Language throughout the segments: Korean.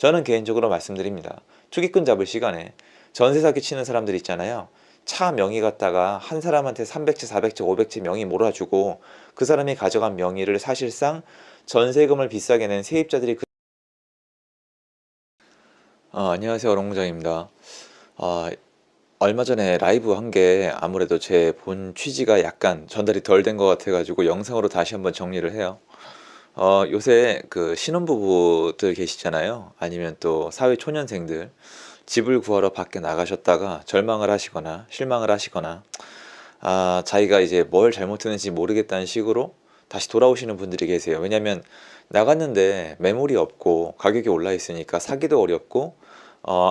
저는 개인적으로 말씀드립니다. 투기꾼 잡을 시간에 전세 사기 치는 사람들 있잖아요. 차 명의 갖다가 한 사람한테 300채, 400채, 500채 명의 몰아주고 그 사람이 가져간 명의를 사실상 전세금을 비싸게 낸 세입자들이 안녕하세요. 롱무장입니다. 어, 얼마 전에 라이브 한 게 아무래도 제 본 취지가 약간 전달이 덜 된 것 같아가지고 영상으로 다시 한번 정리를 해요. 요새 그 신혼부부들 계시잖아요. 아니면 또 사회 초년생들 집을 구하러 밖에 나가셨다가 절망을 하시거나 실망을 하시거나 자기가 이제 뭘 잘못했는지 모르겠다는 식으로 다시 돌아오시는 분들이 계세요. 왜냐면 나갔는데 매물이 없고 가격이 올라 있으니까 사기도 어렵고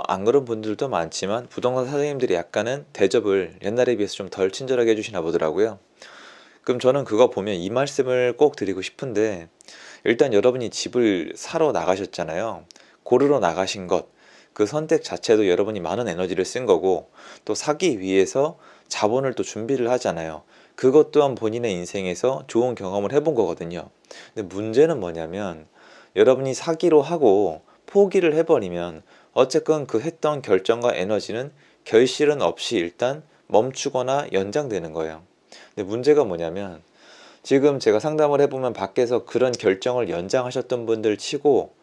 안 그런 분들도 많지만 부동산 사장님들이 약간은 대접을 옛날에 비해서 좀 덜 친절하게 해주시나 보더라고요. 그럼 저는 그거 보면 이 말씀을 꼭 드리고 싶은데, 일단 여러분이 집을 사러 나가셨잖아요. 고르러 나가신 것, 그 선택 자체도 여러분이 많은 에너지를 쓴 거고, 또 사기 위해서 자본을 또 준비를 하잖아요. 그것 또한 본인의 인생에서 좋은 경험을 해본 거거든요. 근데 문제는 뭐냐면, 여러분이 사기로 하고 포기를 해버리면 어쨌건 그 했던 결정과 에너지는 결실은 없이 일단 멈추거나 연장되는 거예요. 근데 문제가 뭐냐면, 지금 제가 상담을 해보면 밖에서 그런 결정을 연장하셨던 분들 치고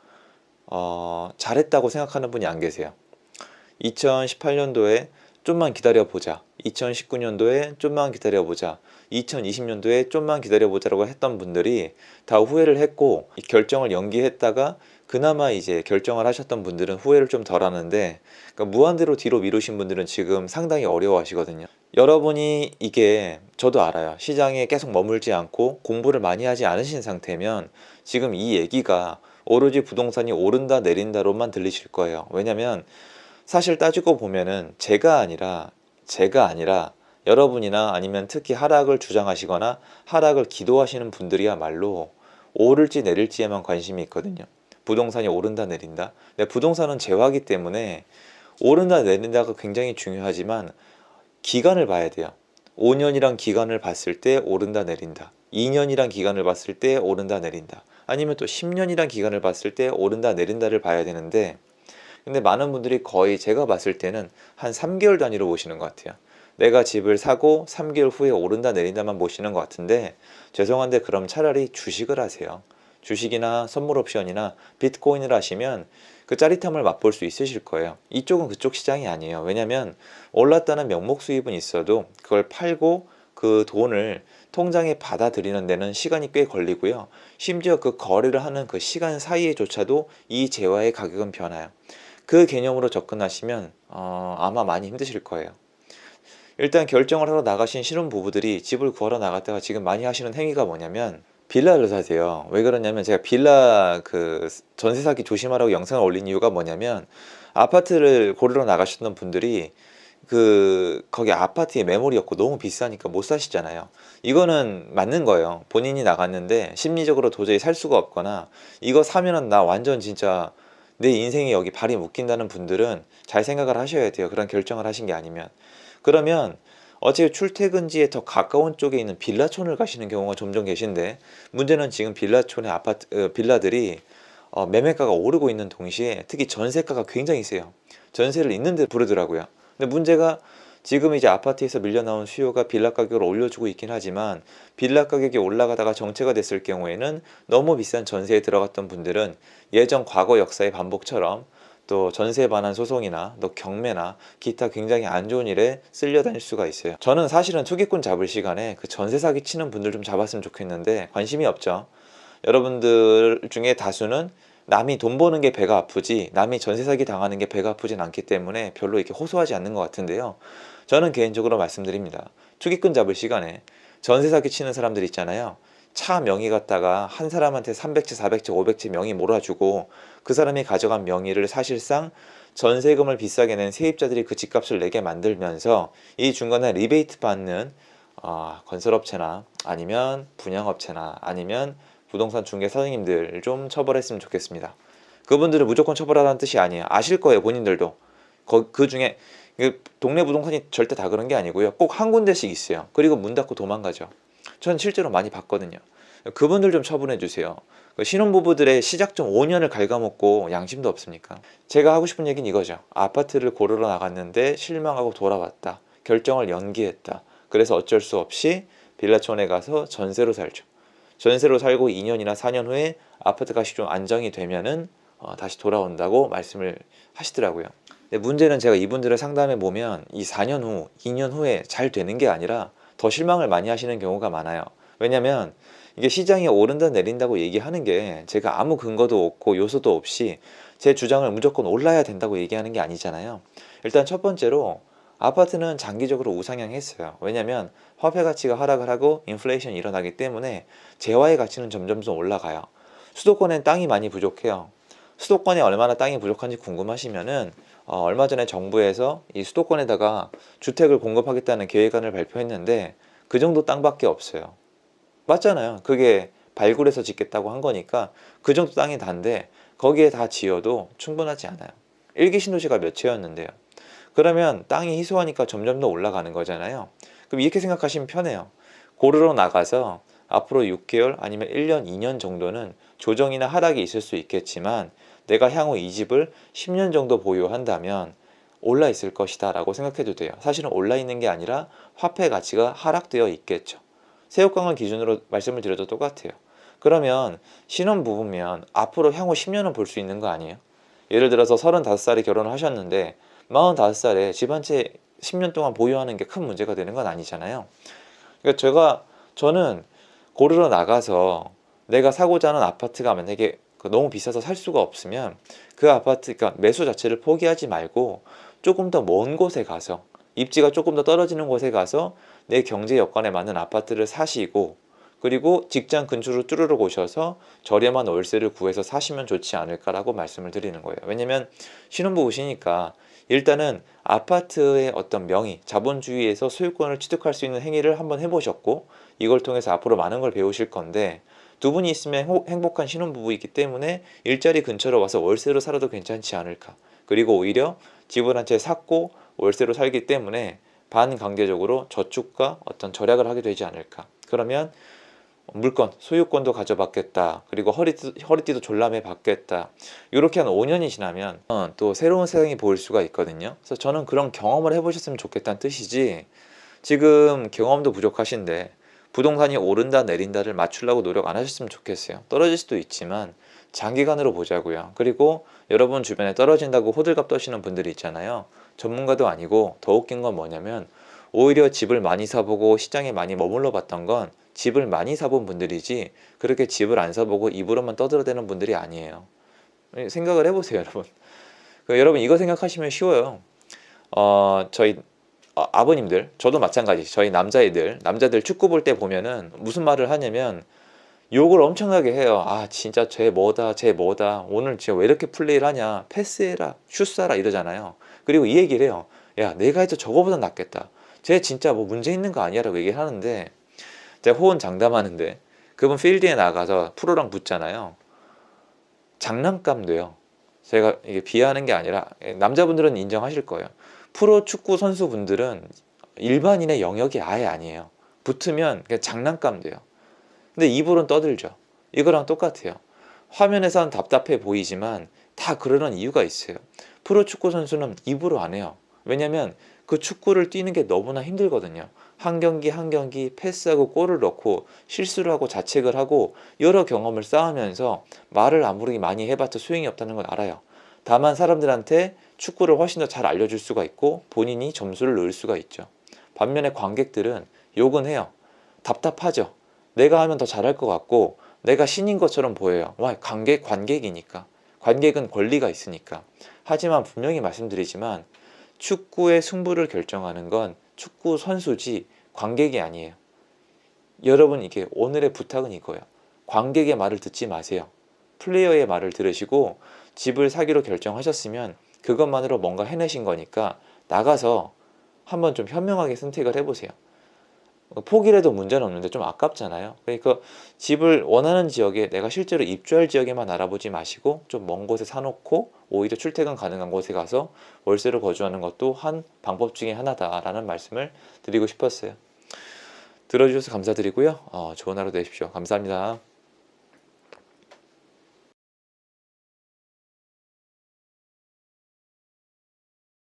잘했다고 생각하는 분이 안 계세요. 2018년도에 좀만 기다려보자, 2019년도에 좀만 기다려보자, 2020년도에 좀만 기다려보자라고 했던 분들이 다 후회를 했고, 이 결정을 연기했다가 그나마 이제 결정을 하셨던 분들은 후회를 좀 덜 하는데, 그러니까 무한대로 뒤로 미루신 분들은 지금 상당히 어려워하시거든요. 여러분이, 이게 저도 알아요, 시장에 계속 머물지 않고 공부를 많이 하지 않으신 상태면 지금 이 얘기가 오로지 부동산이 오른다 내린다로만 들리실 거예요. 왜냐면 사실 따지고 보면은 제가 아니라 여러분이나 아니면 특히 하락을 주장하시거나 하락을 기도하시는 분들이야말로 오를지 내릴지에만 관심이 있거든요. 부동산이 오른다 내린다. 근데 부동산은 재화기 때문에 오른다 내린다가 굉장히 중요하지만 기간을 봐야 돼요. 5년이란 기간을 봤을 때 오른다 내린다. 2년이란 기간을 봤을 때 오른다 내린다. 아니면 또 10년이란 기간을 봤을 때 오른다 내린다를 봐야 되는데, 근데 많은 분들이 거의 제가 봤을 때는 한 3개월 단위로 보시는 것 같아요. 내가 집을 사고 3개월 후에 오른다 내린다만 보시는 것 같은데, 죄송한데 그럼 차라리 주식을 하세요. 주식이나 선물 옵션이나 비트코인을 하시면 그 짜릿함을 맛볼 수 있으실 거예요. 이쪽은 그쪽 시장이 아니에요. 왜냐면 올랐다는 명목 수입은 있어도 그걸 팔고 그 돈을 통장에 받아들이는 데는 시간이 꽤 걸리고요. 심지어 그 거래를 하는 그 시간 사이에조차도 이 재화의 가격은 변해요. 그 개념으로 접근하시면 아마 많이 힘드실 거예요. 일단 결정을 하러 나가신 신혼부부들이 집을 구하러 나갔다가 지금 많이 하시는 행위가 뭐냐면 빌라를 사세요. 왜 그러냐면, 제가 빌라 그 전세 사기 조심하라고 영상을 올린 이유가 뭐냐면, 아파트를 고르러 나가셨던 분들이 거기 아파트에 매물이 없고 너무 비싸니까 못 사시잖아요. 이거는 맞는 거예요. 본인이 나갔는데 심리적으로 도저히 살 수가 없거나 이거 사면은 나 완전 진짜 내 인생에 여기 발이 묶인다는 분들은 잘 생각을 하셔야 돼요. 그런 결정을 하신 게 아니면. 그러면 어차피 출퇴근지에 더 가까운 쪽에 있는 빌라촌을 가시는 경우가 점점 계신데, 문제는 지금 빌라촌의 빌라들이 매매가가 오르고 있는 동시에 특히 전세가가 굉장히 세요. 전세를 있는 데 부르더라고요. 근데 문제가, 지금 이제 아파트에서 밀려 나온 수요가 빌라 가격을 올려주고 있긴 하지만, 빌라 가격이 올라가다가 정체가 됐을 경우에는 너무 비싼 전세에 들어갔던 분들은 예전 과거 역사의 반복처럼 또 전세에 관한 소송이나 또 경매나 기타 굉장히 안 좋은 일에 쓸려 다닐 수가 있어요. 저는 사실은 투기꾼 잡을 시간에 그 전세 사기 치는 분들 좀 잡았으면 좋겠는데 관심이 없죠. 여러분들 중에 다수는 남이 돈 버는 게 배가 아프지 남이 전세 사기 당하는 게 배가 아프진 않기 때문에 별로 이렇게 호소하지 않는 것 같은데요. 저는 개인적으로 말씀드립니다. 투기꾼 잡을 시간에 전세 사기 치는 사람들 있잖아요. 차 명의 갖다가 한 사람한테 300채, 400채, 500채 명의 몰아주고 그 사람이 가져간 명의를 사실상 전세금을 비싸게 낸 세입자들이 그 집값을 내게 만들면서 이 중간에 리베이트 받는 건설업체나 아니면 분양업체나 아니면 부동산 중개 사장님들 좀 처벌했으면 좋겠습니다. 그분들은 무조건 처벌하라는 뜻이 아니에요. 아실 거예요, 본인들도. 그 중에 동네 부동산이 절대 다 그런 게 아니고요. 꼭 한 군데씩 있어요. 그리고 문 닫고 도망가죠. 전 실제로 많이 봤거든요. 그분들 좀 처분해 주세요. 그 신혼부부들의 시작점 5년을 갉아먹고 양심도 없습니까? 제가 하고 싶은 얘기는 이거죠. 아파트를 고르러 나갔는데 실망하고 돌아왔다. 결정을 연기했다. 그래서 어쩔 수 없이 빌라촌에 가서 전세로 살죠. 전세로 살고 2년이나 4년 후에 아파트 값이 좀 안정이 되면은 다시 돌아온다고 말씀을 하시더라고요. 근데 문제는 제가 이분들을 상담해 보면 이 4년 후, 2년 후에 잘 되는 게 아니라 더 실망을 많이 하시는 경우가 많아요. 왜냐면 이게 시장이 오른다 내린다고 얘기하는 게 제가 아무 근거도 없고 요소도 없이 제 주장을 무조건 올라야 된다고 얘기하는 게 아니잖아요. 일단 첫 번째로 아파트는 장기적으로 우상향했어요. 왜냐면 화폐 가치가 하락을 하고 인플레이션이 일어나기 때문에 재화의 가치는 점점 더 올라가요. 수도권엔 땅이 많이 부족해요. 수도권에 얼마나 땅이 부족한지 궁금하시면은 얼마 전에 정부에서 이 수도권에다가 주택을 공급하겠다는 계획안을 발표했는데 그 정도 땅밖에 없어요. 맞잖아요. 그게 발굴해서 짓겠다고 한 거니까 그 정도 땅이 단데 거기에 다 지어도 충분하지 않아요. 일기 신도시가 몇 채였는데요. 그러면 땅이 희소하니까 점점 더 올라가는 거잖아요. 그럼 이렇게 생각하시면 편해요. 고르러 나가서 앞으로 6개월 아니면 1년, 2년 정도는 조정이나 하락이 있을 수 있겠지만 내가 향후 이 집을 10년 정도 보유한다면 올라 있을 것이다 라고 생각해도 돼요. 사실은 올라 있는 게 아니라 화폐 가치가 하락되어 있겠죠. 새우깡을 기준으로 말씀을 드려도 똑같아요. 그러면 신혼부부면 앞으로 향후 10년은 볼 수 있는 거 아니에요? 예를 들어서 35살에 결혼을 하셨는데 45살에 집 한 채 10년 동안 보유하는 게 큰 문제가 되는 건 아니잖아요. 그러니까 저는 고르러 나가서 내가 사고자 하는 아파트가 만약에 너무 비싸서 살 수가 없으면 그 아파트, 그러니까 매수 자체를 포기하지 말고 조금 더 먼 곳에 가서 입지가 조금 더 떨어지는 곳에 가서 내 경제 여건에 맞는 아파트를 사시고 그리고 직장 근처로 쭈르륵 오셔서 저렴한 월세를 구해서 사시면 좋지 않을까라고 말씀을 드리는 거예요. 왜냐면 신혼부부시니까 일단은 아파트의 어떤 명의, 자본주의에서 소유권을 취득할 수 있는 행위를 한번 해보셨고 이걸 통해서 앞으로 많은 걸 배우실 건데 두 분이 있으면 행복한 신혼부부이기 때문에 일자리 근처로 와서 월세로 살아도 괜찮지 않을까. 그리고 오히려 집을 한 채 샀고 월세로 살기 때문에 반강제적으로 저축과 어떤 절약을 하게 되지 않을까. 그러면 물건, 소유권도 가져받겠다. 그리고 허리띠도 졸라매 받겠다. 이렇게 한 5년이 지나면 또 새로운 세상이 보일 수가 있거든요. 그래서 저는 그런 경험을 해보셨으면 좋겠다는 뜻이지 지금 경험도 부족하신데 부동산이 오른다 내린다를 맞추려고 노력 안 하셨으면 좋겠어요. 떨어질 수도 있지만 장기간으로 보자고요. 그리고 여러분 주변에 떨어진다고 호들갑 떠시는 분들이 있잖아요. 전문가도 아니고 더 웃긴 건 뭐냐면 오히려 집을 많이 사보고 시장에 많이 머물러 봤던 건 집을 많이 사본 분들이지 그렇게 집을 안 사보고 입으로만 떠들어대는 분들이 아니에요. 생각을 해보세요, 여러분. 여러분 이거 생각하시면 쉬워요. 저희 아버님들, 저도 마찬가지. 저희 남자들 축구 볼 때 보면은 무슨 말을 하냐면 욕을 엄청나게 해요. 아 진짜 쟤 뭐다 오늘 진짜 왜 이렇게 플레이를 하냐, 패스해라, 슛 쏴라 이러잖아요. 그리고 이 얘기를 해요. 야 내가 해도 저거보다 낫겠다, 쟤 진짜 뭐 문제 있는 거 아니야 라고 얘기를 하는데 제가 호언장담하는데 그분 필드에 나가서 프로랑 붙잖아요. 장난감 돼요. 제가 이게 비하하는 게 아니라 남자분들은 인정하실 거예요. 프로 축구 선수분들은 일반인의 영역이 아예 아니에요. 붙으면 그냥 장난감 돼요. 근데 입으로는 떠들죠. 이거랑 똑같아요. 화면에서는 답답해 보이지만 다 그러는 이유가 있어요. 프로 축구 선수는 입으로 안 해요. 왜냐면 그 축구를 뛰는 게 너무나 힘들거든요. 한 경기 한 경기 패스하고 골을 넣고 실수를 하고 자책을 하고 여러 경험을 쌓으면서 말을 아무리 많이 해봤자 소용이 없다는 걸 알아요. 다만 사람들한테 축구를 훨씬 더 잘 알려줄 수가 있고 본인이 점수를 넣을 수가 있죠. 반면에 관객들은 욕은 해요. 답답하죠. 내가 하면 더 잘할 것 같고 내가 신인 것처럼 보여요. 와, 관객이니까. 관객은 권리가 있으니까. 하지만 분명히 말씀드리지만 축구의 승부를 결정하는 건 축구 선수지 관객이 아니에요. 여러분 이게 오늘의 부탁은 이거예요. 관객의 말을 듣지 마세요. 플레이어의 말을 들으시고 집을 사기로 결정하셨으면 그것만으로 뭔가 해내신 거니까 나가서 한번 좀 현명하게 선택을 해보세요. 포기해도 문제는 없는데 좀 아깝잖아요. 그러니까 집을 원하는 지역에 내가 실제로 입주할 지역에만 알아보지 마시고 좀 먼 곳에 사놓고 오히려 출퇴근 가능한 곳에 가서 월세로 거주하는 것도 한 방법 중에 하나다라는 말씀을 드리고 싶었어요. 들어주셔서 감사드리고요. 좋은 하루 되십시오. 감사합니다.